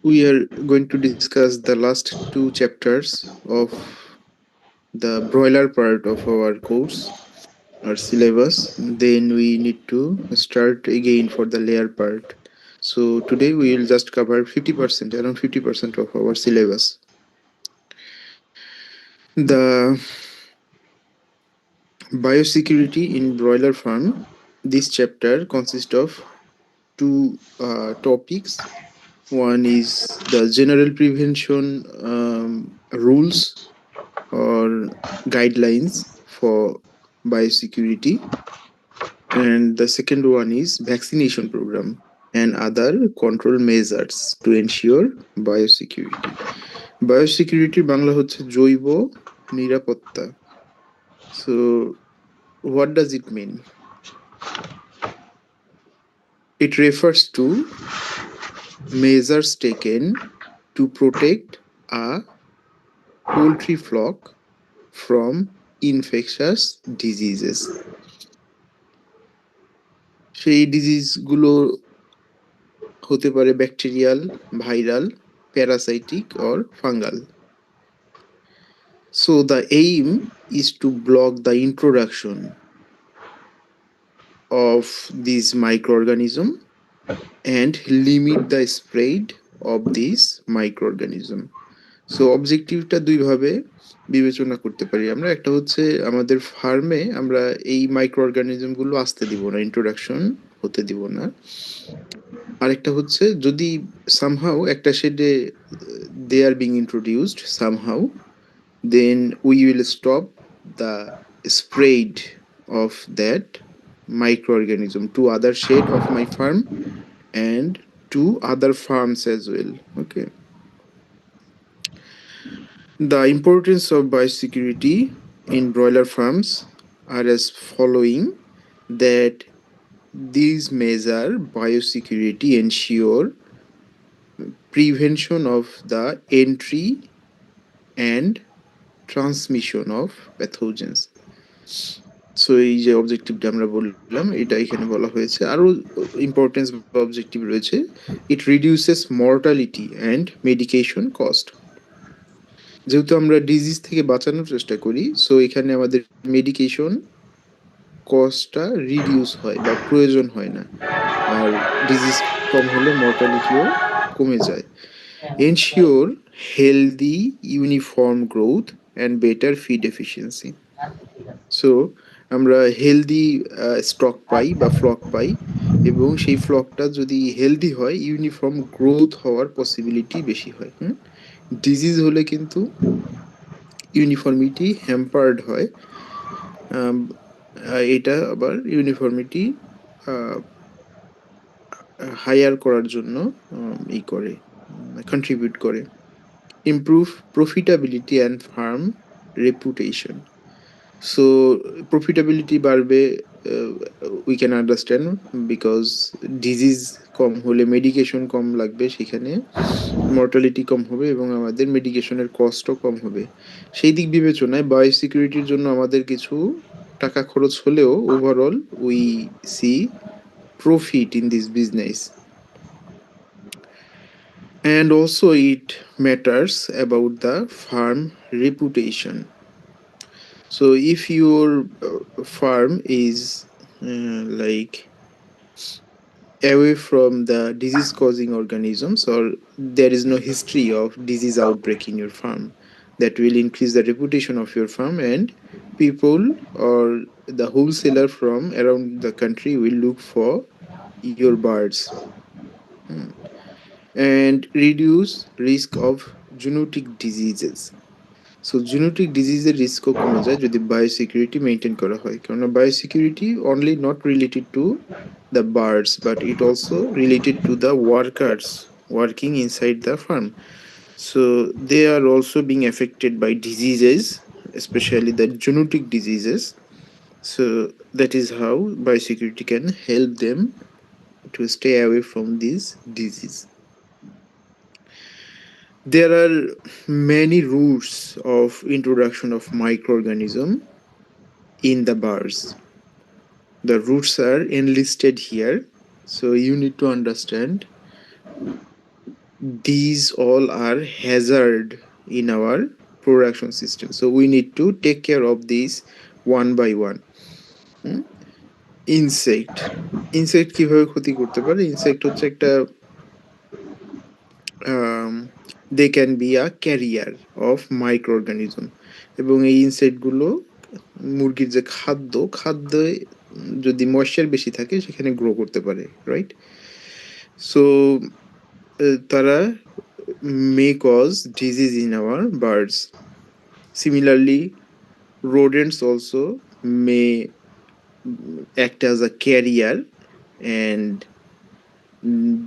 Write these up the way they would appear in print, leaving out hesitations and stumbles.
We are going to discuss the last two chapters of the broiler part of our course or syllabus. Then we need to start again for the layer part. So today we will just cover 50%, around 50% of our syllabus. The biosecurity in broiler farm. This chapter consists of two topics. One is the general prevention rules or guidelines for biosecurity, and the second one is vaccination program and other control measures to ensure biosecurity. Biosecurity Bangla হচ্ছে জৈব নিরাপত্তা. So what does it mean? It refers to measures taken to protect a poultry flock from infectious diseases. সেই ডিজিজগুলো হতে পারে bacterial, viral, parasitic or fungal. So the aim is to block the introduction of these microorganism and limit the spread of these microorganism. So অবজেক্টিভটা দুইভাবে বিবেচনা করতে পারি আমরা. একটা হচ্ছে আমাদের ফার্মে আমরা এই মাইক্রো অর্গানিজমগুলো আসতে দিব না, ইন্ট্রোডাকশন হতে দিব না. আরেকটা হচ্ছে যদি সামহাউ একটা শেডে they are being introduced somehow, then we will stop the spread of that microorganism to other shed of my farm and to other farms as well. Okay. The importance of biosecurity in broiler farms are as following: that these measure biosecurity ensure prevention of the entry and transmission of pathogens. So এই যে অবজেক্টিভটা আমরা বললাম এটা এখানে বলা হয়েছে. আরও importance বা অবজেক্টিভ রয়েছে: ইট reduces mortality and medication cost. যেহেতু আমরা ডিজিজ থেকে বাঁচানোর চেষ্টা করি, সো এখানে আমাদের মেডিকেশন কস্টটা রিডিউস হয় বা প্রয়োজন হয় না, আর ডিজিজ কম হলে মর্টালিটিও কমে যায়. Ensure healthy uniform growth and better feed efficiency. So আমরা হেলদি স্টক পাই বা ফ্লক পাই, এবং সেই ফ্লকটা যদি হেলদি হয় ইউনিফর্ম গ্রোথ হওয়ার পসিবিলিটি বেশি হয়. ডিজিজ হলে কিন্তু ইউনিফর্মিটি হ্যাম্পার্ড হয়. এটা আবার ইউনিফর্মিটি হায়ার করার জন্য ই করে, কন্ট্রিবিউট করে. Improve profitability and farm reputation. So profitability বাড়বে, we can understand, because disease কম হলে মেডিকেশন কম লাগবে, সেখানে মর্টালিটি কম হবে এবং আমাদের মেডিকেশনের কস্টও কম হবে. সেই দিক বিবেচনায় বায়োসিকিউরিটির জন্য আমাদের কিছু টাকা খরচ হলেও overall we see profit in this business. And also it matters about the farm reputation. So if your farm is like away from the disease causing organisms, or there is no history of disease outbreak in your farm, that will increase the reputation of your farm, and people or the wholesaler from around the country will look for your birds. And reduce risk of zoonotic diseases. So genetic ডিজিজের রিস্কও কমে যায় যদি biosecurity maintain করা হয়, কেননা biosecurity only not related to the birds but it also related to the workers working inside the farm. So they are also being affected by diseases, especially the genetic diseases. So that is how biosecurity can help them to stay away from this disease. There are many routes of introduction of microorganism in the birds. The routes are enlisted here, so you need to understand these all are hazard in our production system. So we need to take care of these one by one. Insect insect কিভাবে ক্ষতি করতে পারে? Insect হচ্ছে একটা they can be a carrier of microorganism, এবং এই ইনসেক্টগুলো মুরগির যে খাদ্যে যদি ময়েশ্চার বেশি থাকে সেখানে গ্রো করতে পারে, রাইট? সো তারা may cause disease in our birds. Similarly, rodents also may act as a carrier, and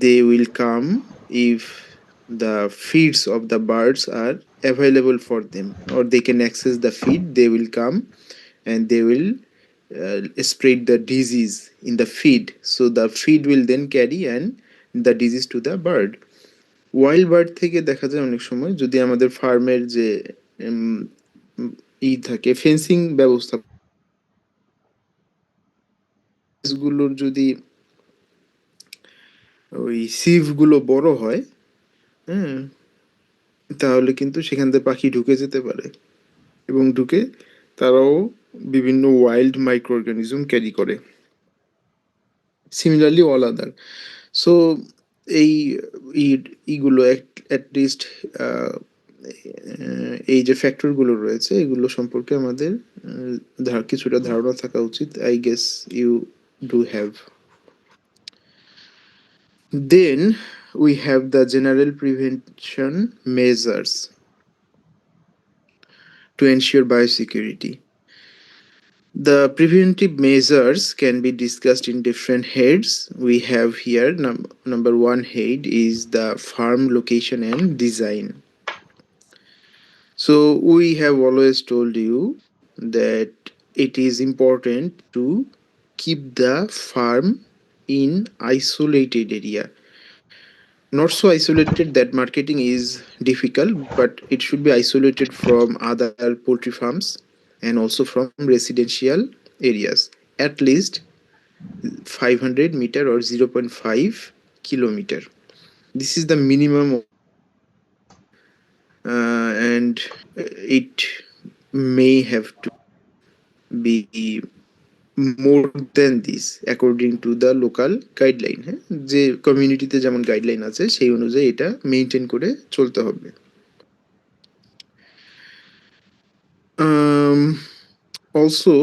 they will come if the feeds of the birds are available for them, or they can access the feed. They will come and they will spread the disease in the feed, so the feed will then carry and the disease to the bird. Wild bird থেকে দেখা যায় অনেক সময়, যদি আমাদের ফার্মের যে থাকে ফেন্সিং ব্যবস্থা গুলোর যদি ওই সিভ গুলো বড় হয়, হ্যাঁ, তাহলে কিন্তু সেখান থেকে পাখি ঢুকে যেতে পারে, এবং ঢুকে তারাও বিভিন্ন ওয়াইল্ড মাইক্রো অর্গানিজম ক্যারি করে। Similarly all other. সো এই ইগুলো অ্যাটলিস্ট এই যে ফ্যাক্টরগুলো রয়েছে এগুলো সম্পর্কে আমাদের কিছুটা ধারণা থাকা উচিত। I guess you do have. Then we have the general prevention measures to ensure biosecurity. The preventive measures can be discussed in different heads. We have here number one head is the farm location and design. So we have always told you that it is important to keep the farm in isolated area. Not so isolated that marketing is difficult, but it should be isolated from other poultry farms and also from residential areas. At least 500 meter or 0.5 kilometer. This is the minimum, and it may have to be more than this according to the local guideline. হ্যাঁ, যে কমিউনিটিতে যেমন guideline আছে সেই অনুযায়ী এটা maintain করে চলতে হবে। Also,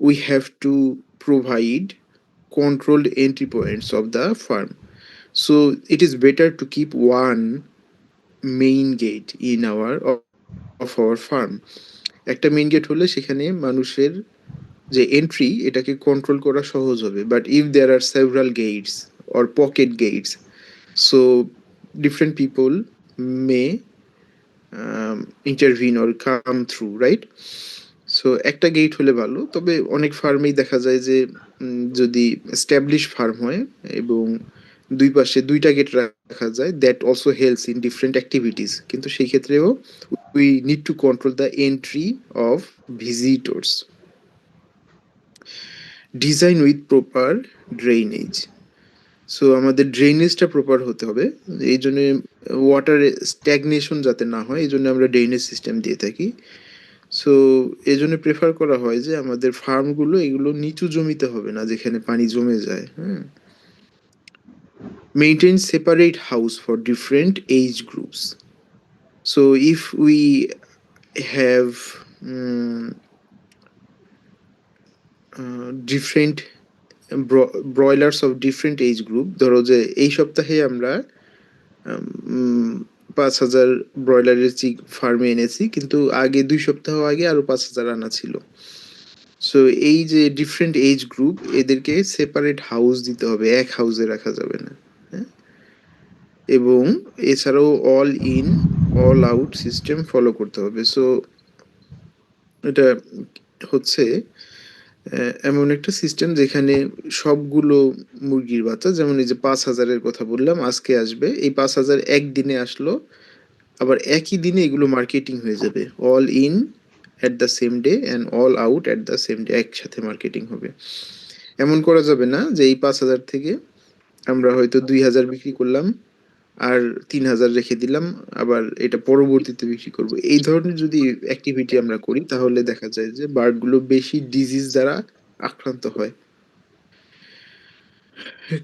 we have to provide controlled entry points of the farm. So it is better to keep one main gate in of our farm. একটা মেইন গেট হলে সেখানে মানুষের যে এন্ট্রি এটাকে কন্ট্রোল করা সহজ হবে। But if there are several gates or pocket gates, so different people may intervene or come through, right? So একটা গেট হলে ভালো। তবে অনেক ফার্মেই দেখা যায় যে যদি এস্টাবলিশ ফার্ম হয় এবং দুই পাশে দুইটা গেট রাখা যায়, that also helps in different activities. কিন্তু সেই ক্ষেত্রেও we need to control the entry of visitors. Design with proper drainage. So আমাদের ড্রেনেজটা প্রপার হতে হবে। এই জন্য ওয়াটার স্ট্যাগনেশন যাতে না হয়, এই জন্য আমরা ড্রেনেজ সিস্টেম দিয়ে থাকি। সো এই জন্য প্রেফার করা হয় যে আমাদের ফার্মগুলো এগুলো নিচু জমিতে হবে না যেখানে পানি জমে যায়। হ্যাঁ, maintain separate house for different age groups. So if we have different broilers of different age group, ধরো যে এই সপ্তাহে আমরা 5,000 ব্রয়লারের চিক ফার্মে এনেছি, কিন্তু আগে 2 সপ্তাহ আগে আরো 5,000 আনা ছিল। সো এই যে ডিফারেন্ট এজ গ্রুপ এদেরকে সেপারেট হাউস দিতে হবে, এক হাউসে রাখা যাবে না। হ্যাঁ, এবং এছাড়াও all in all out system follow করতে হবে। সো এটা হচ্ছে এমন একটা সিস্টেম যেখানে সবগুলো মুরগির বাচ্চা, যেমন এই যে 5,000-এর কথা বললাম আজকে আসবে, এই 5,000 একদিনে আসলো, আবার একই দিনে এগুলো মার্কেটিং হয়ে যাবে। All in at the same day and all out at the same day, একসাথে মার্কেটিং হবে। এমন করা যাবে না যে এই 5,000 থেকে আমরা হয়তো 2,000 বিক্রি করলাম, আর ৩,০০০ রেখে দিলাম, আবার এটা পরবর্তীতে বিক্রি করব। এই ধরনের যদি অ্যাক্টিভিটি আমরা করি তাহলে দেখা যায় যে বার্ডগুলো বেশি ডিজিজ দ্বারা আক্রান্ত হয়।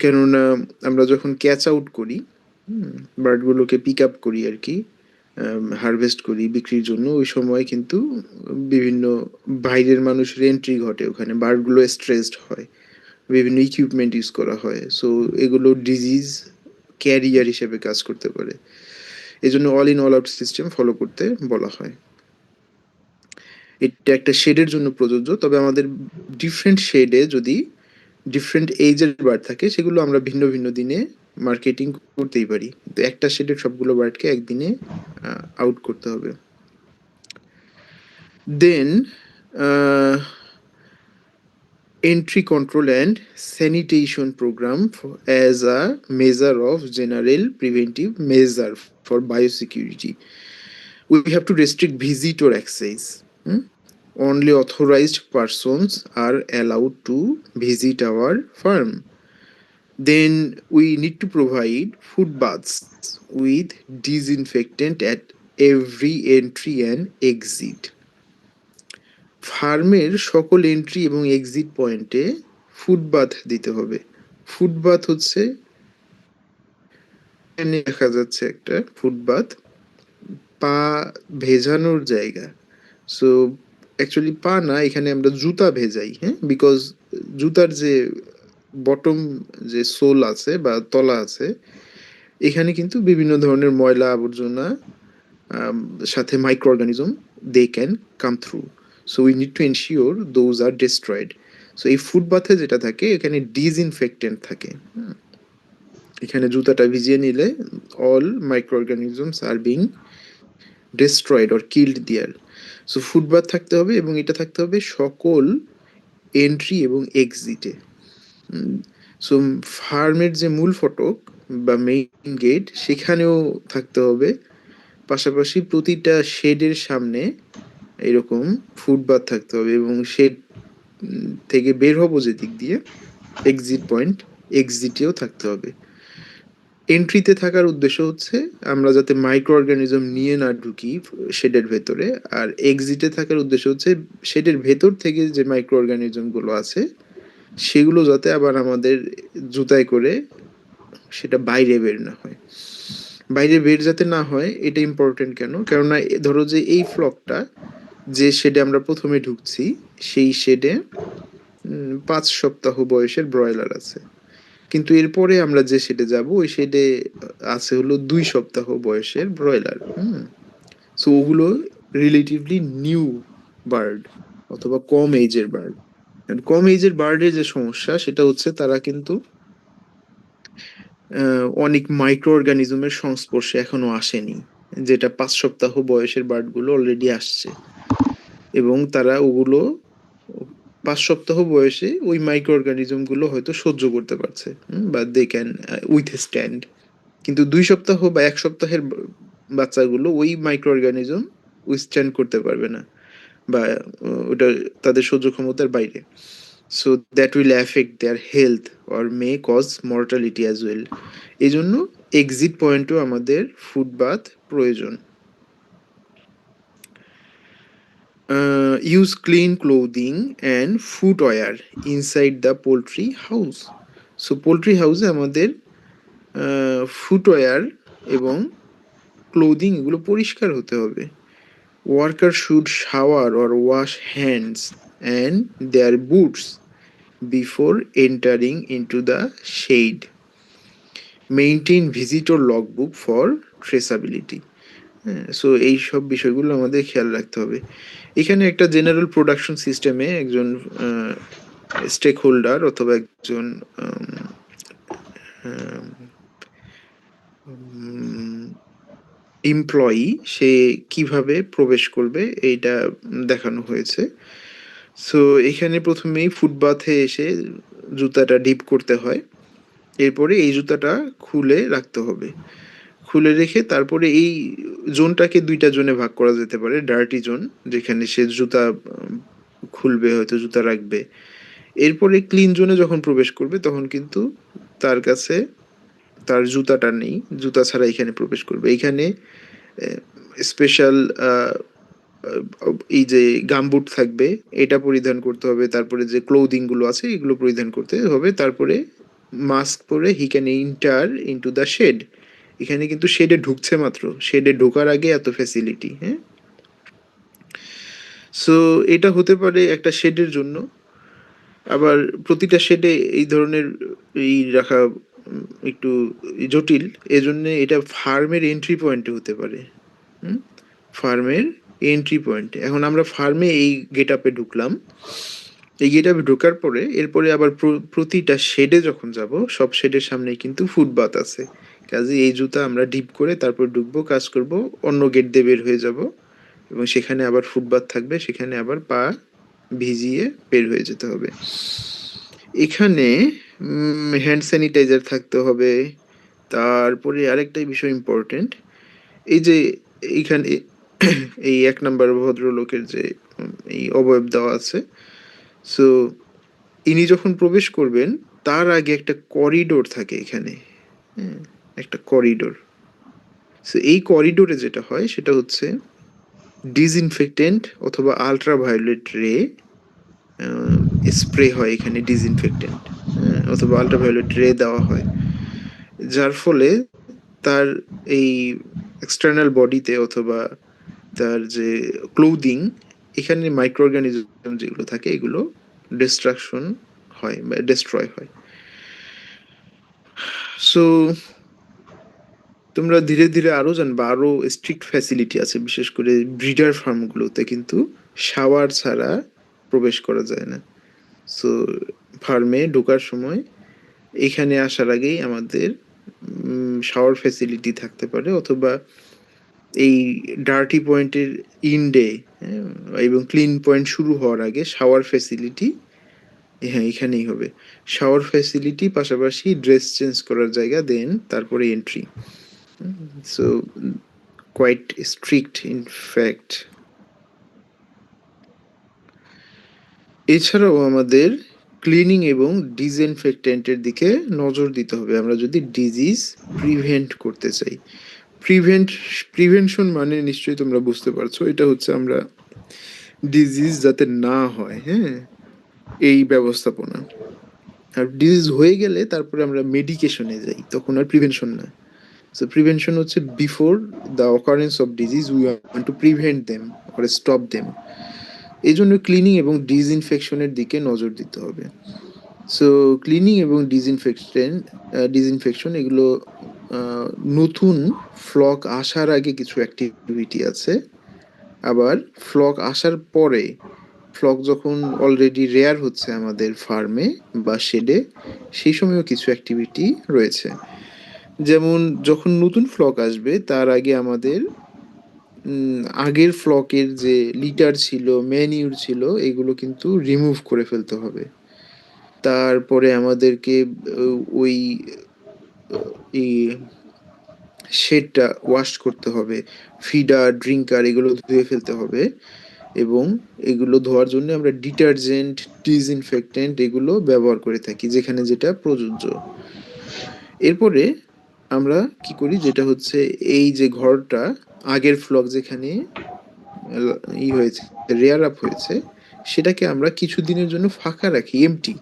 কেননা আমরা যখন ক্যাচ আউট করি, বার্ডগুলোকে পিক আপ করি আর কি, হারভেস্ট করি বিক্রির জন্য, ওই সময় কিন্তু বিভিন্ন বাইরের মানুষের এন্ট্রি ঘটে ওখানে, বার্ডগুলো স্ট্রেসড হয়, বিভিন্ন ইকুইপমেন্ট ইউজ করা হয়, সো এগুলো ডিজিজ ক্যারিয়ার হিসেবে কাজ করতে পারে। এই জন্য all in all out system follow করতে বলা হয়। এটা একটা শেডের জন্য প্রযোজ্য, তবে আমাদের ডিফারেন্ট শেডে যদি ডিফারেন্ট এজের বার্ড থাকে সেগুলো আমরা ভিন্ন ভিন্ন দিনে মার্কেটিং করতেই পারি, তো একটা শেডের সবগুলো বার্ডকে একদিনে আউট করতে হবে। দেন entry control and sanitation program as a measure of general preventive measure for biosecurity. We have to restrict visitor access. Only authorized persons are allowed to visit our farm. Then we need to provide food baths with disinfectant at every entry and exit. ফার্মের সকল entry এবং exit পয়েন্টে footbath দিতে হবে। Footbath হচ্ছে, এখানে দেখা যাচ্ছে একটা ফুটবাথ, পা ভেজানোর জায়গা। সো অ্যাকচুয়ালি পা না, এখানে আমরা জুতা ভেজাই, হ্যাঁ, বিকজ জুতার যে বটম যে সোল আছে বা তলা আছে, এখানে কিন্তু বিভিন্ন ধরনের ময়লা আবর্জনা সাথে microorganism they can come through, so we need to ensure those are destroyed. So এই ফুটবাথে যেটা থাকে এখানে ডিসইনফেক্টেন্ট থাকে, এখানে জুতাটা ভিজিয়ে নিলে all microorganisms are being destroyed or killed there. So footbath থাকতে হবে এবং এটা থাকতে হবে সকল এন্ট্রি এবং এক্সিটে। সো ফার্মের যে মূল ফটক বা মেইন গেট সেখানেও থাকতে হবে, পাশাপাশি প্রতিটা শেডের সামনে এরকম ফুটবাথ থাকতে হবে, এবং শেড থেকে বের হবো যে দিক দিয়ে এক্সিট পয়েন্ট, এক্সিটেও থাকতে হবে। এন্ট্রিতে থাকার উদ্দেশ্য হচ্ছে আমরা যাতে মাইক্রো অর্গানিজম নিয়ে না ঢুকি শেডের ভেতরে, আর এক্সিটে থাকার উদ্দেশ্য হচ্ছে শেডের ভেতর থেকে যে মাইক্রো অর্গানিজমগুলো আছে সেগুলো যাতে আবার আমাদের জুতায় করে সেটা বাইরে বের না হয়। বাইরে বের যাতে না হয় এটা ইম্পর্টেন্ট কেন, কেননা ধরো যে এই ফ্লকটা যে শেডে আমরা প্রথমে ঢুকছি সেই শেডে 5 সপ্তাহ বয়সের ব্রয়লার আছে, কিন্তু এরপরে আমরা যে শেডে যাব ওই শেডে আছে হলো 2 সপ্তাহ বয়সের ব্রয়লার। সো ওগুলো রিলেটিভলি নিউ বার্ড অথবা কম এজের বার্ড। কম এজের বার্ডের যে সমস্যা সেটা হচ্ছে তারা কিন্তু অনেক মাইক্রো অর্গানিজমের সংস্পর্শে এখনো আসেনি, যেটা 5 সপ্তাহ বয়সের বার্ডগুলো অলরেডি আসছে, এবং তারা ওগুলো 5 সপ্তাহ বয়সে ওই মাইক্রো অর্গানিজমগুলো হয়তো সহ্য করতে পারছে, বা দে ক্যান উইথ স্ট্যান্ড। কিন্তু 2 সপ্তাহ বা 1 সপ্তাহের বাচ্চাগুলো ওই মাইক্রো অর্গানিজম উইথস্ট্যান্ড করতে পারবে না, বা ওটা তাদের সহ্য ক্ষমতার বাইরে। So that will affect their health or may cause mortality as well. এই জন্য এক্সিট পয়েন্টও আমাদের ফুটবাথ প্রয়োজন। use clean clothing and footwear inside the poultry house. So poultry হাউসে আমাদের ফুটওয়্যার এবং ক্লোদিং এগুলো পরিষ্কার হতে হবে। Worker should shower or wash hands and their boots before entering into the shed. Maintain visitor logbook for traceability. হ্যাঁ, so এই সব বিষয়গুলো আমাদের খেয়াল রাখতে হবে। এখানে একটা জেনারেল প্রোডাকশন সিস্টেমে একজন স্টেক হোল্ডার অথবা একজন এমপ্লয়ি সে কিভাবে প্রবেশ করবে এইটা দেখানো হয়েছে। সো এখানে প্রথমেই ফুটবাথে এসে জুতাটা ডিপ করতে হয়, এরপরে এই জুতাটা খুলে রাখতে হবে, খুলে রেখে তারপরে এই জোনটাকে 2টা জোনে ভাগ করা যেতে পারে। ডার্টি জোন, যেখানে সে জুতা খুলবে, হয়তো জুতা রাখবে। এরপরে ক্লিন জোনে যখন প্রবেশ করবে তখন কিন্তু তার কাছে তার জুতাটা নেই, জুতা ছাড়া এখানে প্রবেশ করবে। এইখানে স্পেশাল এই যে গামবুট থাকবে, এটা পরিধান করতে হবে। তারপরে যে ক্লোদিং গুলো আছে এগুলো পরিধান করতে হবে। তারপরে মাস্ক পরে he can enter into the shed. এখানে কিন্তু শেডে ঢুকছে মাত্র, শেডে ঢোকার আগে এত ফ্যাসিলিটি। হ্যাঁ, সো এটা হতে পারে একটা শেডের জন্য। আবার প্রতিটা শেডে এই ধরনের এই রাখা একটু জটিল। এজন্য এটা ফার্মের এন্ট্রি পয়েন্টে হতে পারে। হুম, ফার্মের এন্ট্রি পয়েন্টে। এখন আমরা ফার্মে এই গেট আপে ঢুকলাম। এই গেট আপে ঢোকার পরে এরপরে আবার প্রতিটা শেডে যখন যাব, সব শেডের সামনে কিন্তু ফুটবাথ আছে। কাজে এই জুতা আমরা ডিপ করে তারপর ঢুকবো, কাজ করব, অন্য গেট দিয়ে বের হয়ে যাব, এবং সেখানে আবার ফুটবাথ থাকবে, সেখানে আবার পা ভিজিয়ে বের হয়ে যেতে হবে। এখানে হ্যান্ড স্যানিটাইজার থাকতে হবে। তারপরে আরেকটাই বিষয় ইম্পর্টেন্ট, এই যে এইখানে এই ১ নাম্বার ভদ্রলোকের যে এই অবয়ব দেওয়া আছে, সো ইনি যখন প্রবেশ করবেন তার আগে একটা করিডোর থাকে এখানে। হ্যাঁ, একটা করিডোর। সো এই করিডোরে যেটা হয় সেটা হচ্ছে ডিসইনফেক্টেন্ট অথবা আল্ট্রাভায়োলেট রে স্প্রে হয় এখানে, ডিসইনফেক্টেন্ট অথবা আল্ট্রাভায়োলেট রে দেওয়া হয়, যার ফলে তার এই এক্সটার্নাল বডিতে অথবা তার যে ক্লোদিং, এখানে মাইক্রো অর্গানিজম যেগুলো থাকে এগুলো ডিস্ট্রাকশন হয় বা ডিস্ট্রয় হয়। সো তোমরা ধীরে ধীরে আরো জানবা, আরো স্ট্রিক্ট ফ্যাসিলিটি আছে, বিশেষ করে ব্রিডার ফার্মগুলোতে কিন্তু শাওয়ার ছাড়া প্রবেশ করা যায় না। সো ফার্মে ঢোকার সময় এখানে আসার আগেই আমাদের শাওয়ার ফ্যাসিলিটি থাকতে পারে, অথবা এই ডার্টি পয়েন্টের ইন্ডে এবং ক্লিন পয়েন্ট শুরু হওয়ার আগে শাওয়ার ফ্যাসিলিটি, হ্যাঁ, এখানেই হবে। শাওয়ার ফ্যাসিলিটি পাশাপাশি ড্রেস চেঞ্জ করার জায়গা, দেন তারপরে entry. So quite strict in fact. এছাড়াও আমাদের ক্লিনিং এবং ডিসইনফেক্টেন্টের দিকে নজর দিতে হবে আমরা যদি ডিজিজ প্রিভেন্ট করতে চাই। প্রিভেনশন মানে নিশ্চয়ই তোমরা বুঝতে পারছো, এটা হচ্ছে আমরা ডিজিজ যাতে না হয়, হ্যাঁ, এই ব্যবস্থাপনা। আর ডিজিজ হয়ে গেলে তারপরে আমরা মেডিকেশনে যাই, তখন আর প্রিভেনশন না। সো প্রিভেনশন হচ্ছে before the occurrence of disease we want to prevent them or stop them. এই জন্য ক্লিনিং এবং ডিসইনফেকশনের দিকে নজর দিতে হবে। সো ক্লিনিং এবং ডিসইনফেকশন এগুলো নতুন ফ্লক আসার আগে কিছু অ্যাক্টিভিটি আছে। আবার ফ্লক আসার পরে, ফ্লক যখন অলরেডি রেয়ার হচ্ছে আমাদের ফার্মে বা শেডে, সেই সময়ও কিছু অ্যাক্টিভিটি রয়েছে। যেমন যখন নতুন ফ্লক আসবে তার আগে আমাদের আগের ফ্লকের যে লিটার ছিল, ম্যানিউর ছিল, এগুলো কিন্তু রিমুভ করে ফেলতে হবে। তারপরে আমাদেরকে ওই এই শেডটা ওয়াশ করতে হবে, ফিডার, ড্রিঙ্কার এগুলো ধুয়ে ফেলতে হবে, এবং এগুলো ধোয়ার জন্য আমরা ডিটারজেন্ট, ডিসইনফেক্টেন্ট এগুলো ব্যবহার করে থাকি যেখানে যেটা প্রযোজ্য। এরপরে আমরা কি করি, যেটা হচ্ছে এই যে ঘরটা আগের ফ্লক যেখানে হয়েছে, রেয়ার আপ হয়েছে, সেটাকে আমরা কিছুদিনের জন্য ফাঁকা রাখি, এমটি,